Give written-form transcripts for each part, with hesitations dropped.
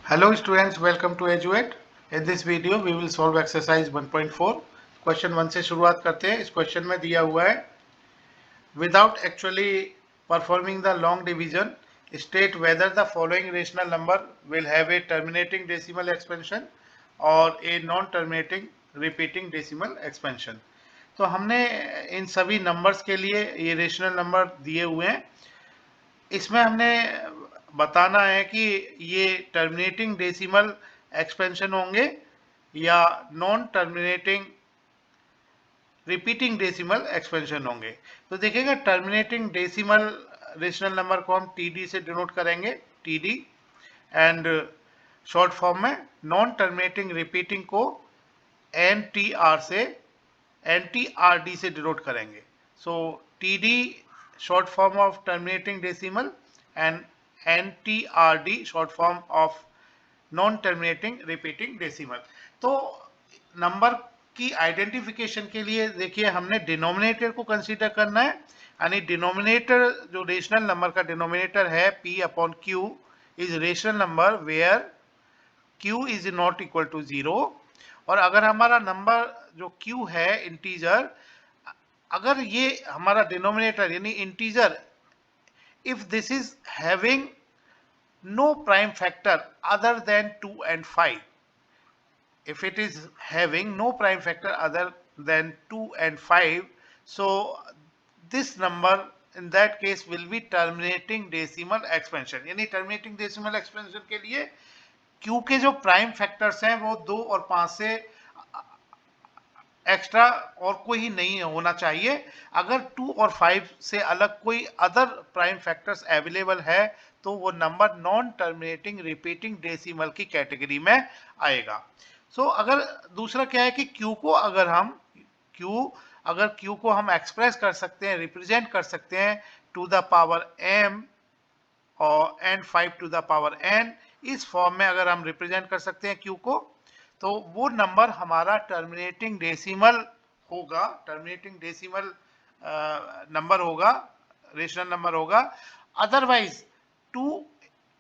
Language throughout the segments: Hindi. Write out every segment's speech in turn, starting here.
Hello students, welcome to Eduate. In this video we will solve exercise 1.4. Question 1 से शुरुआत करते हैं। इस क्वेश्चन में दिया हुआ है without actually performing the long division, state whether the following rational number will have a terminating decimal expansion or a non-terminating repeating decimal expansion. तो हमने इन सभी नंबर्स के लिए ये रेशनल नंबर दिए हुए हैं। इसमें हमने बताना है कि ये टर्मिनेटिंग डेसिमल एक्सपेंशन होंगे या non terminating repeating decimal expansion होंगे। तो देखिएगा टर्मिनेटिंग डेसिमल रेशनल नंबर को हम टीडी से डिनोट करेंगे, टीडी, एंड शॉर्ट फॉर्म में नॉन टर्मिनेटिंग रिपीटिंग को एनटीआर से एनटीआरडी से डिनोट करेंगे। सो TD short form of terminating decimal and NTRD short form of non terminating repeating decimal। तो नंबर की आइडेंटिफिकेशन के लिए देखिए हमने डिनोमिनेटर को कंसीडर करना है, यानी डिनोमिनेटर जो रेशनल नंबर का डिनोमिनेटर है P upon Q is rational number where Q is not equal to 0। और अगर हमारा नंबर जो Q है इंटीजर, अगर ये हमारा डिनोमिनेटर यानी integer, if this is having no prime factor other than 2 and 5, if it is having no prime factor other than 2 and 5, so this number in that case will be terminating decimal expansion। यानी terminating decimal expansion के लिए Q के जो प्राइम फैक्टर्स हैं वो 2 और 5 से एक्स्ट्रा और कोई ही नहीं होना चाहिए। अगर 2 और 5 से अलग कोई अदर प्राइम फैक्टर्स अवेलेबल है तो वो number non terminating repeating decimal की कैटेगरी में आएगा। सो अगर दूसरा क्या है कि Q को अगर Q को हम एक्सप्रेस कर सकते हैं, रिप्रेजेंट कर सकते हैं टू द पावर m और and 5 to the power n, इस फॉर्म में अगर हम रिप्रेजेंट कर सकते हैं Q को, तो वो नंबर हमारा टर्मिनेटिंग डेसिमल होगा, टर्मिनेटिंग डेसिमल नंबर होगा, रेशनल नंबर होगा। अदरवाइज 2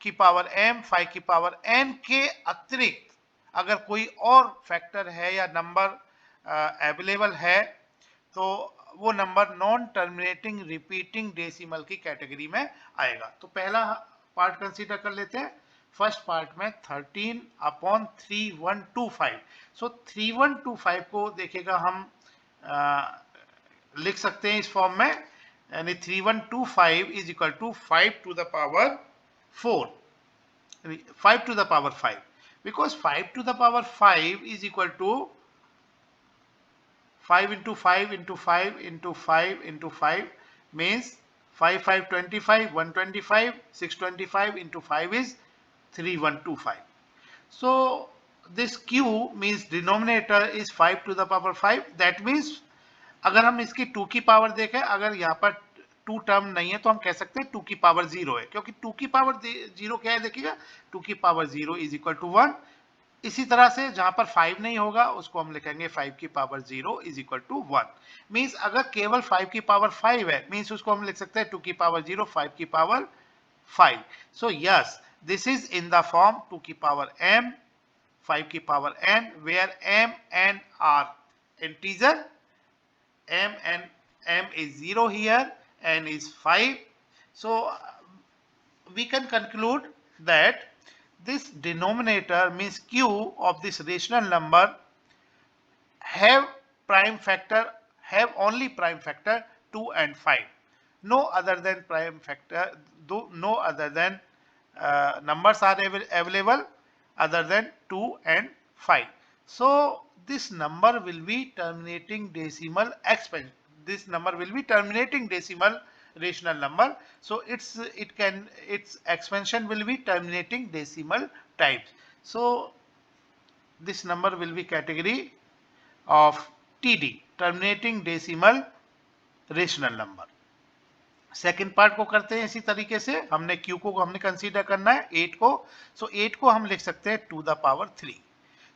की पावर m 5 की पावर n के अतिरिक्त अगर कोई और फैक्टर है या नंबर अवेलेबल है तो वो number non terminating repeating decimal की कैटेगरी में आएगा। तो पहला पार्ट कंसीडर कर लेते हैं। फर्स्ट पार्ट में 13 अपॉन 3125। सो 3125 को देखिएगा हम लिख सकते हैं इस फॉर्म में, यानी 3125 is equal to 5 to the power 4, 5 to the power 5, because 5 to the power 5 is equal to 5 into 5 into 5 into 5 into 5 means 5 5 25, 125, 625 into 5 is 3125. So this Q means denominator is 5 to the power 5. That means अगर हम इसकी 2 की पावर देखें, अगर यहाँ पर 2 टर्म नहीं है तो हम कह सकते हैं 2 की पावर 0 है, क्योंकि 2 की पावर 0 क्या है देखिएगा, 2 की पावर 0 इज इक्वल टू 1। इसी तरह से जहां पर 5 नहीं होगा उसको हम लिखेंगे 5 की पावर 0 इज इक्वल टू 1। मींस अगर केवल 5 की पावर 5 है, मींस उसको हम लिख सकते हैं 2 की पावर 0 5 की power 5। So yes, this is in the form 2 की पावर m 5 की power n, where m and r integer, m is 0 here, n is 5। so we can conclude that this denominator means Q of this rational number have only prime factor 2 and 5, no other than prime factor, no other than numbers are available other than 2 and 5। so this number will be terminating decimal expansion, this number will be terminating decimal rational number, so its expansion will be terminating decimal types। so this number will be category of TD, terminating decimal rational number। Second part को करते हैं इसी तरीके से। हमने Q को हमने कंसीडर करना है 8 को, सो 8 को हम लिख सकते हैं to the power 3।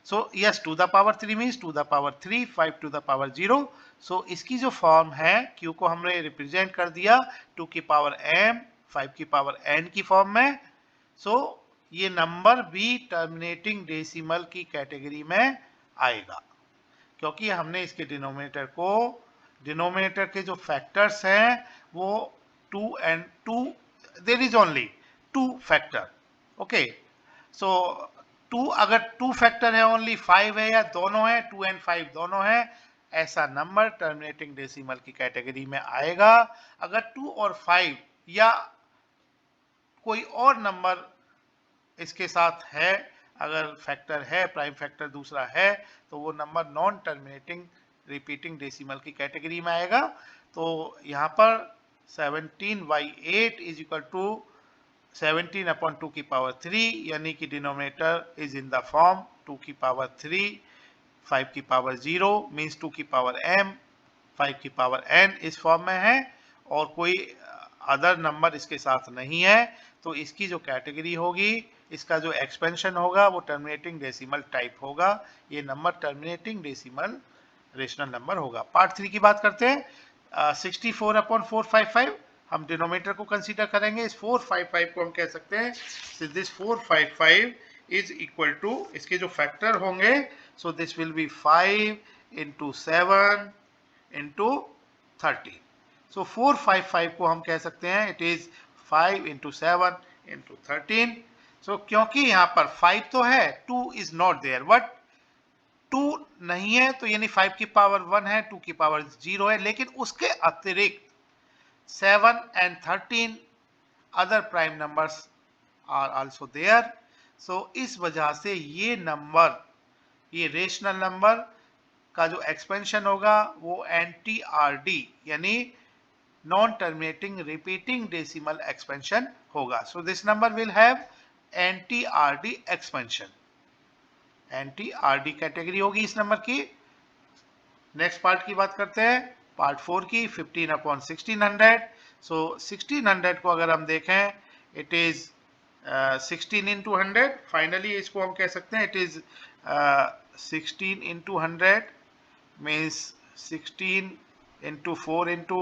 So yes, to the power 3 means to the power 3, 5 to the power 0। So इसकी जो फॉर्म है Q को हमने रिप्रेजेंट कर दिया 2 की पावर m 5 की पावर n की फॉर्म में। सो ये नंबर भी टर्मिनेटिंग डेसिमल की कैटेगरी में आएगा, क्योंकि हमने इसके डिनोमिनेटर के जो फैक्टर्स हैं वो 2 and 2, there is only 2 factor. Okay, so 2, अगर 2 फैक्टर है ओनली 5 है या दोनों है 2 and 5 दोनों है, ऐसा नंबर टर्मिनेटिंग डेसिमल की कैटेगरी में आएगा। अगर 2 और 5 या कोई और नंबर इसके साथ है, अगर फैक्टर है, प्राइम फैक्टर दूसरा है, तो वो number non terminating repeating decimal की कैटेगरी में आएगा। तो यहाँ पर 17/8 इज इक्वल टू 17/2⁻3, यानी कि denominator is in the form 2⁻3, 5⁻0 means 2⁻m, 5⁻n इस फॉर्म में है, और कोई अदर नंबर इसके साथ नहीं है। तो इसकी जो कैटेगरी होगी, इसका जो एक्सपेंशन होगा वो टर्मिनेटिंग डेसिमल टाइप होगा। ये number terminating decimal rational number होगा। पार्ट 3 की बात करते हैं। 64/455 हम डिनोमिनेटर को कंसीडर करेंगे। इस 455 को हम कह सकते हैं, दिस 455 इज इक्वल टू, इसके जो फैक्टर होंगे, सो this will B 5 into 7 into 30। सो 455 को हम कह सकते हैं इट इज 5 into 7 into 13। सो क्योंकि यहाँ पर 5 तो है, 2 इज नॉट देयर, बट 2 नहीं है, तो यानी 5 की पावर 1 है, 2 की पावर 0 है, लेकिन उसके अतिरिक्त 7 and 13 other prime numbers are also there. So इस वजह से ये नंबर, ये रेशनल नंबर का जो एक्सपेंशन होगा वो NTRD यानी non terminating repeating decimal expansion होगा। So this number will have NTRD expansion. NTRD category होगी इस नंबर की। नेक्स्ट पार्ट की बात करते हैं, पार्ट 4 की, 15/1600। सो 1600 को अगर हम देखें, इट इज 16 into 100। फाइनली इसको हम कह सकते हैं it is 16 into 100 means 16 into 4 into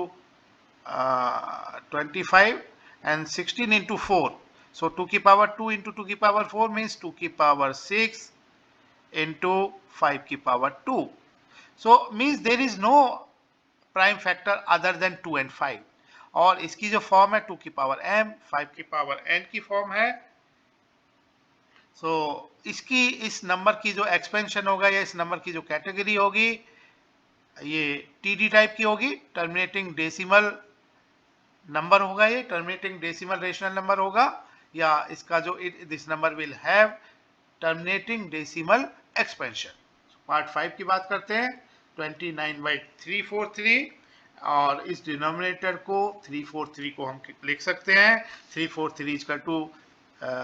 25 and 16 into 4, so 2 की पावर 2 into 2 की पावर 4 means 2 की पावर 6 into 5 की power 2, so means there is no prime factor other than 2 and 5। और इसकी जो फॉर्म है 2 की पावर m, 5 की पावर n की फॉर्म है। सो इसकी, इस नंबर की जो एक्सपेंशन होगा या इस नंबर की जो कैटेगरी होगी, ये TD टाइप की होगी, टर्मिनेटिंग डेसिमल नंबर होगा, ये टर्मिनेटिंग डेसिमल रेशनल नंबर होगा, या इसका जो this number will have terminating decimal expansion. Part 5 की बात करते हैं, 29/343, और इस डिनोमिनेटर को 343 को हम लिख सकते हैं 343 equal to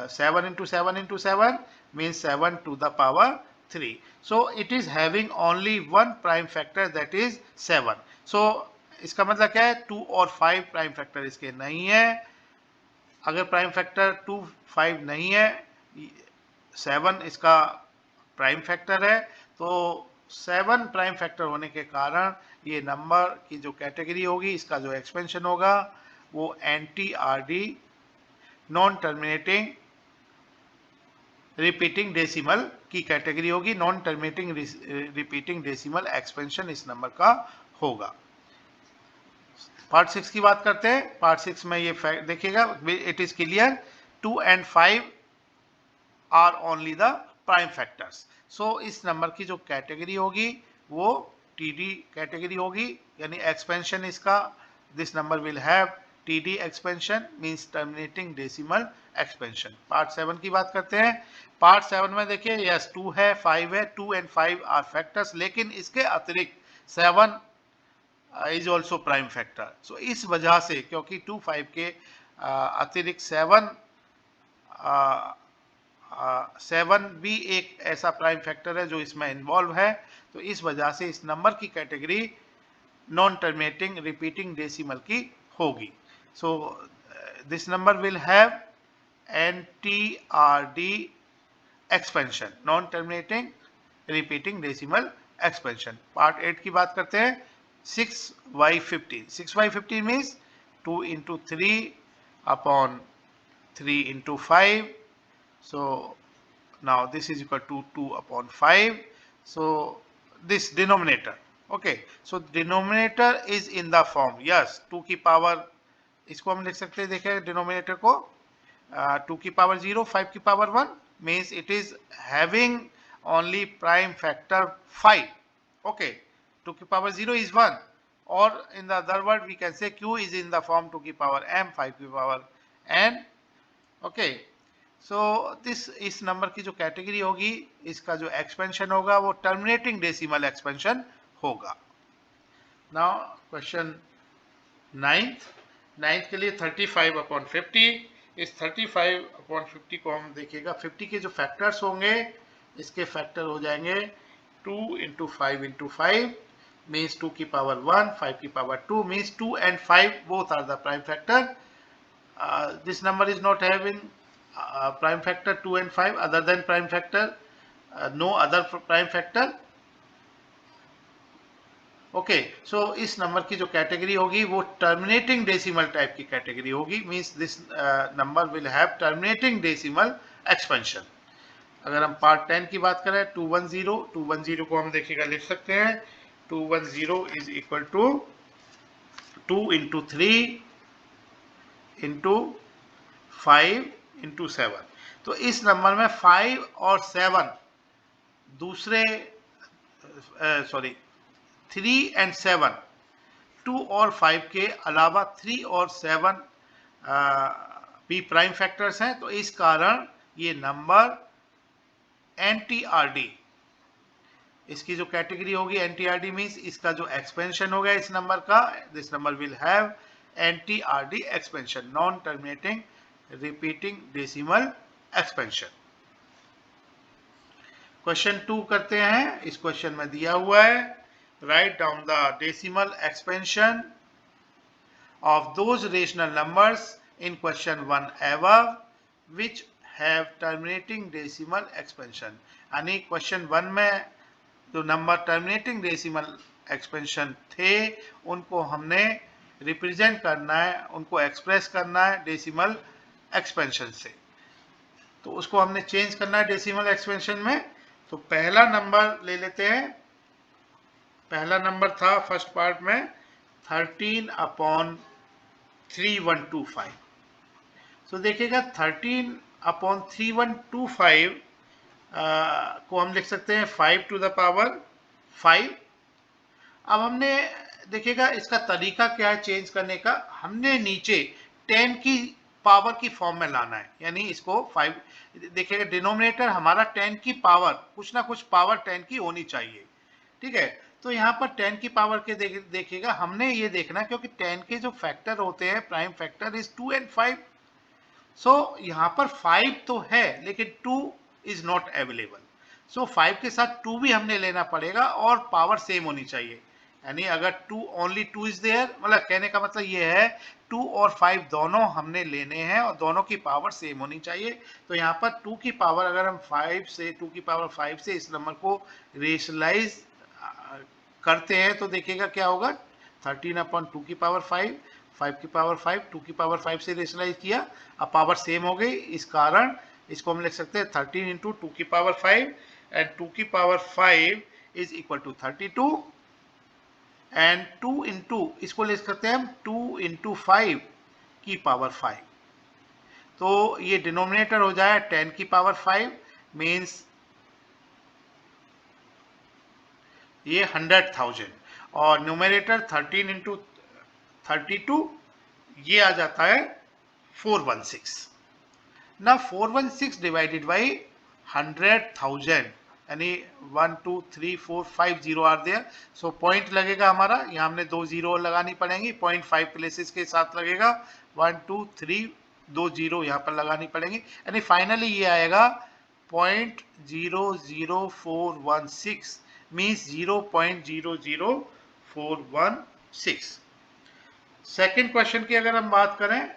7 into 7 into 7 means 7 to the power 3। so it is having only one prime factor, that is 7। so इसका मतलब क्या है, 2 और 5 प्राइम फैक्टर इसके नहीं है। अगर प्राइम फैक्टर 2, 5 नहीं है, 7 इसका प्राइम फैक्टर है, तो 7 प्राइम फैक्टर होने के कारण ये नंबर की जो कैटेगरी होगी, इसका जो एक्सपेंशन होगा वो NTRD non terminating repeating decimal की कैटेगरी होगी। Non terminating repeating decimal expansion इस नंबर का होगा। पार्ट 6 की बात करते हैं। पार्ट 6 में ये फैक्ट देखिएगा, it is clear 2 and 5 are only the prime factors. So इस नंबर की जो कैटेगरी होगी वो TD कैटेगरी होगी, यानी एक्सपेंशन इसका, this number will have TD expansion means terminating decimal expansion. Part 7 की बात करते हैं। पार्ट 7 में देखिए, यस 2 है, 5 है, 2 and 5 आर फैक्टर्स, लेकिन इसके अतिरिक्त 7 इज ऑल्सो प्राइम फैक्टर। सो इस वजह से, क्योंकि 2, 5 के अतिरिक्त 7 भी एक ऐसा प्राइम फैक्टर है जो इसमें इन्वॉल्व है, तो इस वजह से इस नंबर की category non terminating repeating decimal की होगी। सो this number will have NTRD expansion, non terminating repeating decimal expansion. Part 8 की बात करते हैं। 6/15, 6/15 means 2 into 3 upon 3 into 5, So now this is equal to 2 upon 5. So this denominator, okay, so denominator is in the form, yes, 2 की पावर, इसको हम लिख सकते हैं, देखिए डिनोमिनेटर को 2 की पावर 0, 5 की power 1 means it is having only prime factor 5. Okay, 2 की power 0 is 1, or in the other word we can say q is in the form 2 की power m, 5 की power n. Okay, so this इस नंबर की जो कैटेगरी होगी, इसका जो एक्सपेंशन होगा वो टर्मिनेटिंग डेसिमल एक्सपेंशन होगा. नाउ क्वेश्चन नाइन्थ के लिए 35 अपॉन 50. इस 35 अपॉन 50 को हम देखिएगा, 50 के जो फैक्टर्स होंगे इसके फैक्टर हो जाएंगे 2 इंटू 5 इंटू 5 मीन्स 2 की पावर 1, 5 की power 2 means 2 and 5 both are the prime factor. This number is not having prime factor 2 and 5 other than prime factor, no other prime factor. Okay, so इस नंबर की जो कैटेगरी होगी वो टर्मिनेटिंग डेसिमल टाइप की कैटेगरी होगी, means this number will have terminating decimal expansion. अगर हम पार्ट 10 की बात करें, 210 को हम देखिएगा लिख सकते हैं 210 is equal to 2 into 3 into 5 into 7. तो इस नंबर में 5 और 7 दूसरे 3 and 7, 2 और 5 के अलावा 3 और 7 भी प्राइम फैक्टर्स हैं, तो इस कारण ये नंबर एनटीआरडी, इसकी जो कैटेगरी होगी एनटीआरडी मींस इसका जो एक्सपेंशन होगा इस नंबर का, this number will have NTRD expansion, non terminating repeating decimal expansion. Question 2 करते हैं. इस क्वेश्चन में दिया हुआ है, write down the decimal expansion of those rational numbers in question 1 above which have terminating decimal expansion. यानी क्वेश्चन 1 में जो नंबर टर्मिनेटिंग डेसिमल एक्सपेंशन थे उनको हमने रिप्रेजेंट करना है, उनको एक्सप्रेस करना है डेसिमल एक्सपेंशन से, तो उसको हमने चेंज करना है डेसिमल एक्सपेंशन में. तो पहला नंबर ले लेते हैं. पहला नंबर था फर्स्ट पार्ट में 13 अपॉन 3125. सो देखिएगा 13 अपॉन 3125 को हम लिख सकते हैं 5 टू द पावर 5. अब हमने देखिएगा इसका तरीका क्या है चेंज करने का, हमने नीचे 10 की पावर की फॉर्म में लाना है, यानी इसको 5, देखिएगा डिनोमिनेटर हमारा 10 की पावर, कुछ ना कुछ पावर 10 की होनी चाहिए, ठीक है. तो यहाँ पर 10 की पावर के देखिएगा हमने ये देखना, क्योंकि 10 के जो फैक्टर होते हैं प्राइम फैक्टर इज 2 and 5. सो यहाँ पर 5 तो है लेकिन 2 इज नॉट अवेलेबल, सो 5 के साथ 2 भी हमने लेना पड़ेगा और पावर सेम होनी चाहिए. यानी अगर 2 ओनली 2 इज देयर, मतलब कहने का मतलब ये है 2 और 5 दोनों हमने लेने हैं और दोनों की पावर सेम होनी चाहिए. तो यहाँ पर 2 की पावर अगर हम 5 से 2 की पावर 5 से इस नंबर को रेशनलाइज करते हैं तो देखिएगा क्या होगा, 13 अपॉन 2 की पावर 5, 5 की पावर 5, 2 की पावर 5 से रेशनलाइज किया, अब पावर सेम हो गई, इस कारण इसको हम लिख सकते हैं 13 इंटू 2 की पावर 5 एंड 2 की power 5 is equal to 32 and 2 into इसको लिख सकते हैं हम 2 इंटू 5 की पावर 5. तो ये डिनोमिनेटर हो जाए 10 की पावर 5 मीन्स ये 100,000 और न्यूमरेटर 13 इंटू 32 ये आ जाता है 416. ना 416 डिवाइडेड बाई 100,000 यानी 1 2 3 4 5 zero are there, so point लगेगा हमारा, यहाँ हमने 2 जीरो लगानी पड़ेंगी, 0.5 प्लेसेस के साथ लगेगा, 1 2 3 2 जीरो यहाँ पर लगानी पड़ेंगी, यानी फाइनली ये आएगा 0.00416 means 0.00416. सेकेंड क्वेश्चन की अगर हम बात करें,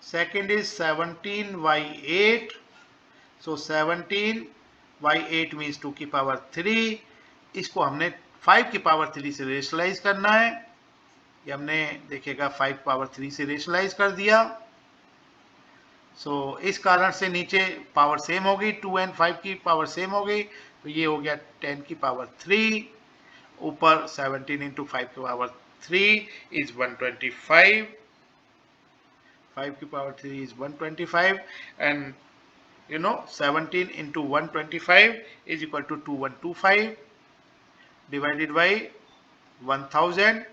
सेकेंड इज 17/8. सो 17/8 मीन्स 2 की पावर 3, इसको हमने 5 की पावर 3 से रेशनलाइज करना है, ये हमने देखिएगा 5 पावर 3 से रेशनलाइज कर दिया. सो इस कारण से नीचे पावर सेम हो गई, 2 एंड 5 की पावर सेम हो गई, तो ये हो गया 10 की पावर 3, ऊपर 17 इंटू 5 की पावर 3 इज 125, 5 की power 3 is 125, and 17 into 125 is equal to 2125 divided by 1000,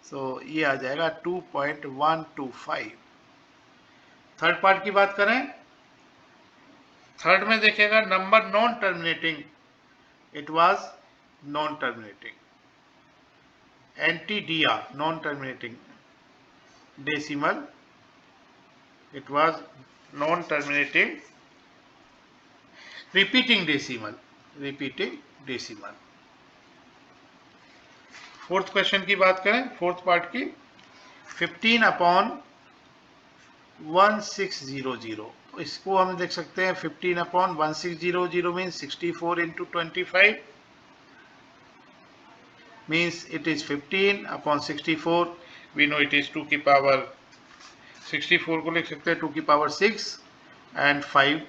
so ये आ जाएगा 2.125। थर्ड पार्ट की बात करें, थर्ड में देखिएगा number non terminating, it was non terminating, NTDR non terminating decimal, it was non terminating repeating decimal, repeating decimal। Fourth question की बात करें, फोर्थ पार्ट की, 15/1600, तो इसको हम देख सकते हैं 15/1600 means 64 into 25 means it is 15/64, we know it is 2 की पावर 64 को लिख सकते हैं 2 की पावर 6 एंड 5,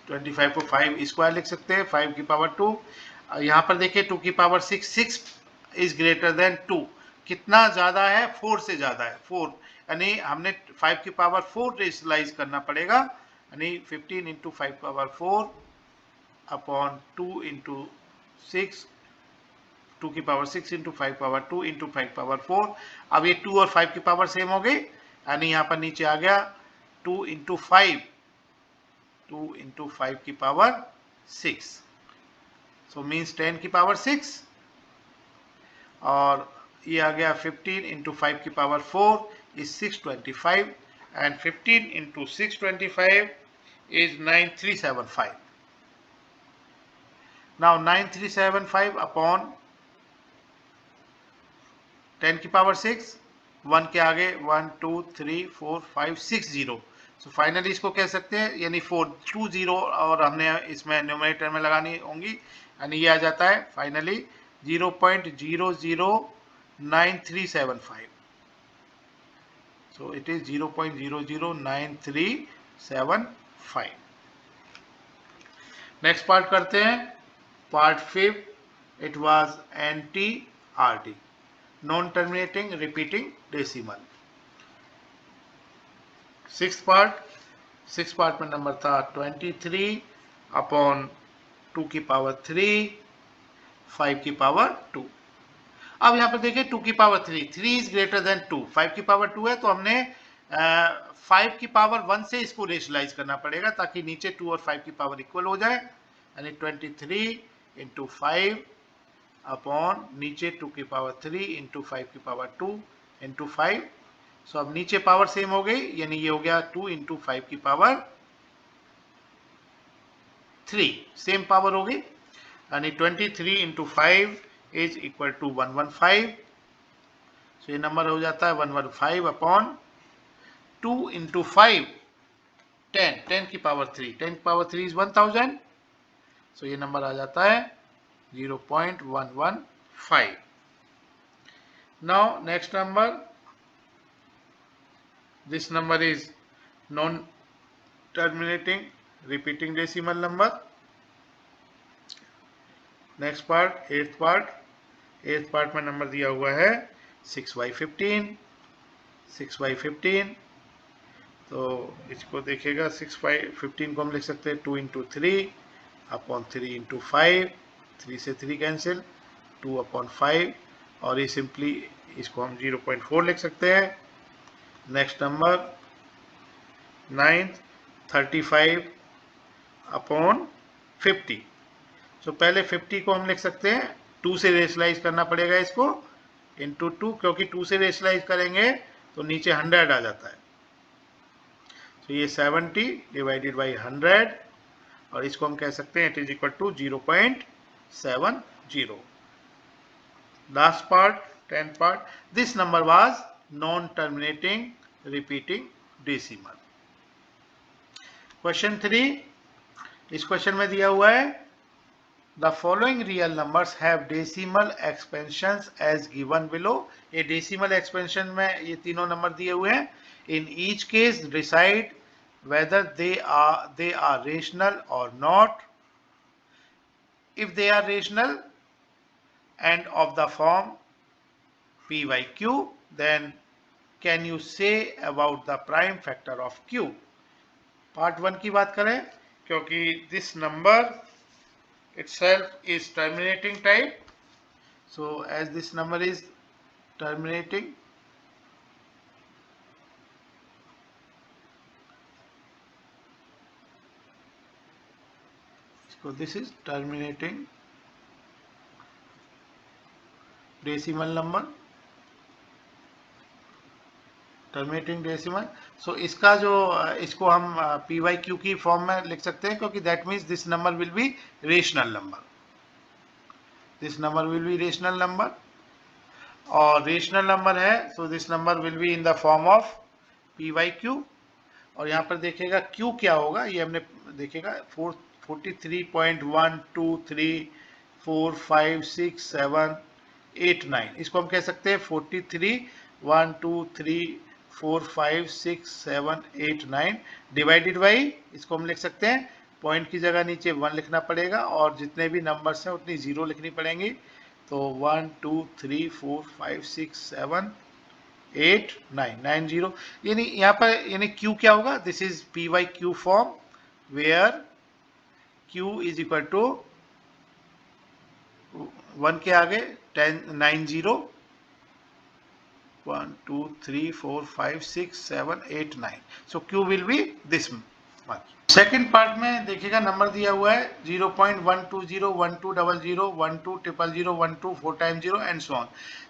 25 को 5 स्क्वायर लिख सकते हैं 5 की पावर 2। यहाँ पर देखिए 2 की पावर 6, 6 इज ग्रेटर देन 2, कितना ज्यादा है, 4 से ज्यादा है, 4, यानी हमने 5 की पावर 4 रेशनलाइज करना पड़ेगा, यानी 15 इंटू 5 पावर 4 अपॉन 2 इंटू 6, 2 की power 6 into 5 power 2 into 5 power 4। अब ये 2 और 5 की पावर सेम हो गई, यानी यहाँ पर नीचे आ गया 2 इंटू 5, 2 इंटू 5 की पावर 6, सो मीन्स 10 की पावर 6, और ये आ गया 15 इंटू 5 की power 4 is 625, and 15 into 625 is 9375। Now 9375 upon 10 की पावर 6, 1 के आगे 1 2 3 4 5 6 0, सो फाइनली इसको कह सकते हैं, यानी 4 2 0 और हमने इसमें न्यूमरेटर में लगानी होंगी, यानी ये आ जाता है finally 0.009375, so it is 0.009375। Next part करते हैं, part 5, it was NTRD non terminating repeating decimal. Six part में नंबर था 23 अपॉन 2 की पावर 3, 5 की पावर 2। अब यहाँ पर देखिए 2 की पावर 3, 3 इज ग्रेटर देन 2, 5 की पावर 2 है, तो हमने 5 की पावर 1 से इसको रेशनलाइज करना पड़ेगा ताकि नीचे 2 और 5 की पावर इक्वल हो जाए, यानी 23 इंटू 5 अपॉन नीचे 2 की पावर 3 इंटू 5 की पावर 2 इंटू 5, सो अब नीचे पावर सेम हो गई, यानी ये हो गया 2 इंटू 5 की पावर 3, सेम पावर हो गई, यानी 23 इंटू 5 इज इक्वल टू 115, सो ये नंबर हो जाता है 115 अपॉन 2 इंटू 5 10, 10 की पावर 3, 10 की पावर 3 इज 1000, सो ये नंबर आ जाता है 0.115। Now next number, this number is non-terminating repeating decimal number। Next part, eighth part में नंबर दिया हुआ है 6/15, तो इसको देखिएगा 6/15 को हम लिख सकते हैं 2 इंटू 3 अपॉन 3 इंटू 5, 3 से 3 कैंसिल, 2 अपॉन 5, और ये सिंपली इसको हम 0.4 लिख सकते हैं। नेक्स्ट नंबर 9th 35 अपॉन 50, सो पहले 50 को हम लिख सकते हैं 2 से रेशनलाइज करना पड़ेगा इसको, इंटू 2, क्योंकि 2 से रेशनलाइज करेंगे तो नीचे 100 आ जाता है, तो ये 70 डिवाइडेड बाई 100, और इसको हम कह सकते हैं it is equal to 0.70। Last part, 10th part, this number was non terminating repeating decimal. Question 3, इस क्वेश्चन में दिया हुआ है The following real numbers have decimal expansions as given below। ये decimal expansion में ये तीनों नंबर दिए हुए हैं। In each case decide whether they are rational or not. If they are rational and of the form p by q, then can you say about the prime factor of q? Part 1 की बात करें, क्योंकि this number itself is terminating type, so as this number is terminating, so this is terminating decimal number, terminating decimal. So इसका जो इसको हम पी वाई क्यू की फॉर्म में लिख सकते हैं, क्योंकि that means this number will be rational number. This number will be rational number, और रेशनल नंबर है, so this number will be in the form of P Y Q. और यहाँ पर देखिएगा क्यू क्या होगा, ये हमने देखेगा 43.123456789. इसको हम कह सकते हैं 43.123456789 डिवाइडेड बाई, इसको हम लिख सकते हैं पॉइंट की जगह नीचे 1 लिखना पड़ेगा, और जितने भी नंबर्स हैं उतनी 0 लिखनी पड़ेंगी. तो 1 2 3 4 5 6 7 8 9 9 0, यानी यहाँ पर यानी Q क्या होगा, this is P Y Q form where Q is equal to 1 के आगे 10 9 0 1 2 3 4 5 6 7 8 9. सो Q will be this much. Second part में देखिएगा नंबर दिया हुआ है 0.120 1200 1200 12 4 टाइम्स 0 एंड सो ऑन.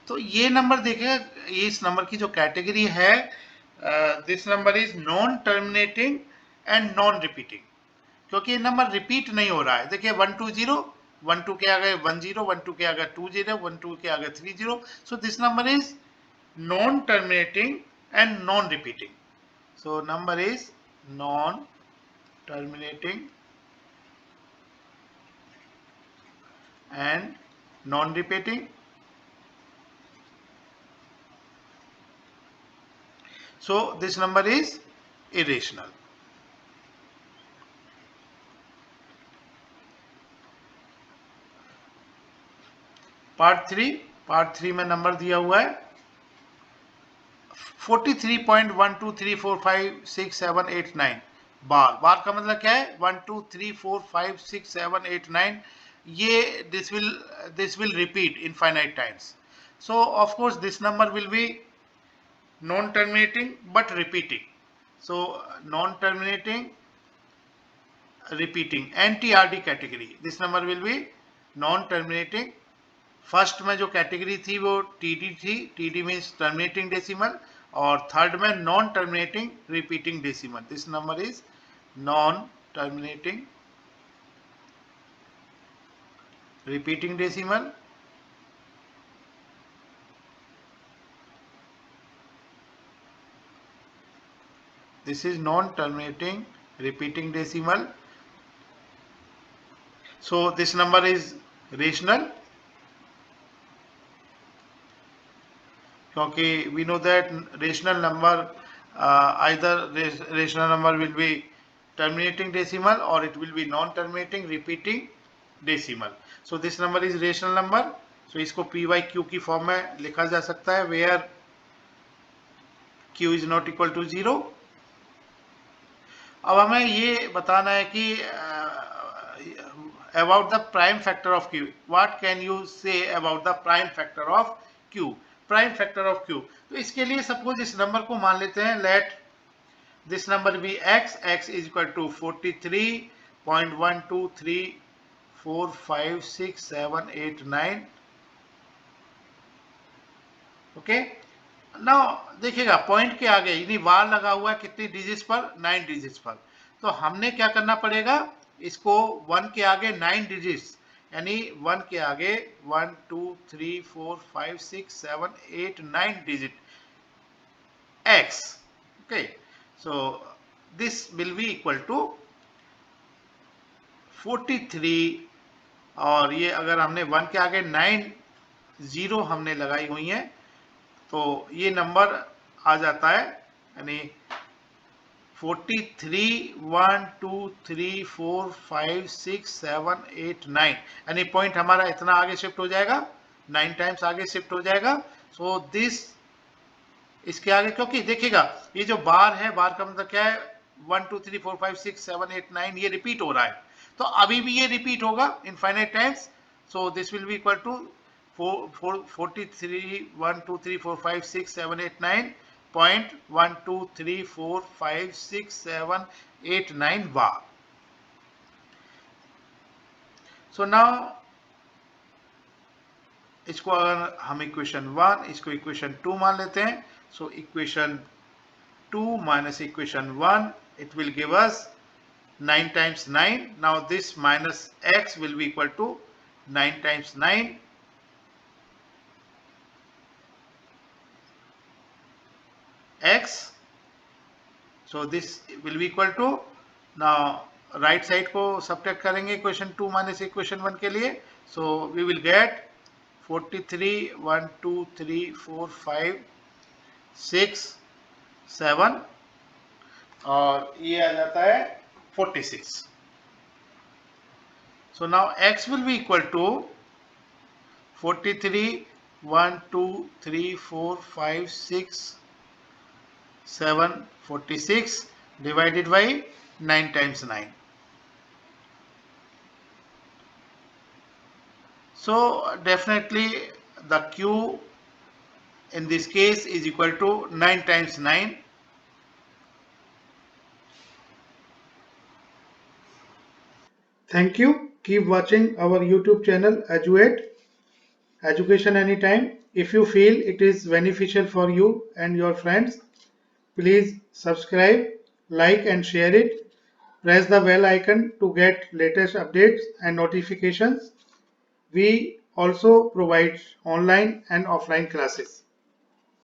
तो ये नंबर देखिएगा, ये इस नंबर की जो कैटेगरी है, this number is non terminating and non repeating, क्योंकि ये नंबर रिपीट नहीं हो रहा है. देखिए 120 12 के आगे 10 12 के आगे 20 12 के आगे 30. सो this number is non terminating and non repeating. So number is non terminating and non-repeating. So this number is irrational. Part 3 में नंबर दिया हुआ है 43.123456789. बार का मतलब क्या है, 1 2 3 4 5 6 7 8 9. ये this will repeat infinite times. So of course this number will be non terminating but repeating. So non terminating repeating NTRD category, this number will be non terminating. First में जो कैटेगरी थी वो टीडी थी, टीडी मीन्स टर्मिनेटिंग डेसिमल, और थर्ड में non terminating repeating decimal. This number is non terminating repeating decimal. This is non-terminating repeating decimal. So this number is rational, क्योंकि we know that rational number either rational number will be terminating decimal or it will be non-terminating repeating decimal. So this number is rational number. So इसको p by q की फॉर्म में लिखा जा सकता है where q is not equal to 0. अब हमें ये बताना है कि about the prime factor of q. What can you say about the prime factor of q? Prime factor of q. तो इसके लिए सपोज इस नंबर को मान लेते हैं, let this number be x is equal to 43.123456789. Okay. Now देखिएगा पॉइंट के आगे यानी बार लगा हुआ है कितनी डिजिट्स पर, 9 डिजिट्स पर. तो हमने क्या करना पड़ेगा, इसको 1 के आगे 9 डिजिट्स, यानी 1 के आगे 1 2 3 4 5 6 7 8 9 digit x. Okay. So this will be equal to 43, और ये अगर हमने 1 के आगे 9 0 हमने लगाई हुई है, तो ये नंबर आ जाता है, यानी 43 1 2 3 4 5 6 7 8 9 यानी पॉइंट हमारा इतना आगे शिफ्ट हो जाएगा, 9 टाइम्स आगे शिफ्ट हो जाएगा. सो दिस इसके आगे, क्योंकि देखिएगा ये जो बार है, बार का मतलब क्या है, 1 2 3 4 5 6 7 8 9 ये रिपीट हो रहा है, तो अभी भी ये रिपीट होगा infinite times. So this will be equal to 43 1 2 3 4 5 6 7 8 9 point 1 2 3 4 5 6 7 8 9 bar. So now इसको अगर हम इक्वेशन 1 इसको इक्वेशन 2 मान लेते हैं, so equation 2 minus equation 1, it will give us 9 times 9. Now this minus x will be equal to 9 times 9 x. So this will be equal to, now right side को subtract करेंगे equation 2 minus equation 1 के लिए. So we will get 43 1 2 3 4 5 6 7 और ये आ जाता है 46. So now x will be equal to 43 1 2 3 4 5 6 7 46 divided by 9 times 9. So definitely the q in this case is equal to 9 times 9. Thank you. Keep watching our YouTube channel Eduate Education Anytime. If you feel it is beneficial for you and your friends, please subscribe, like and share it. Press the bell icon to get latest updates and notifications. We also provide online and offline classes.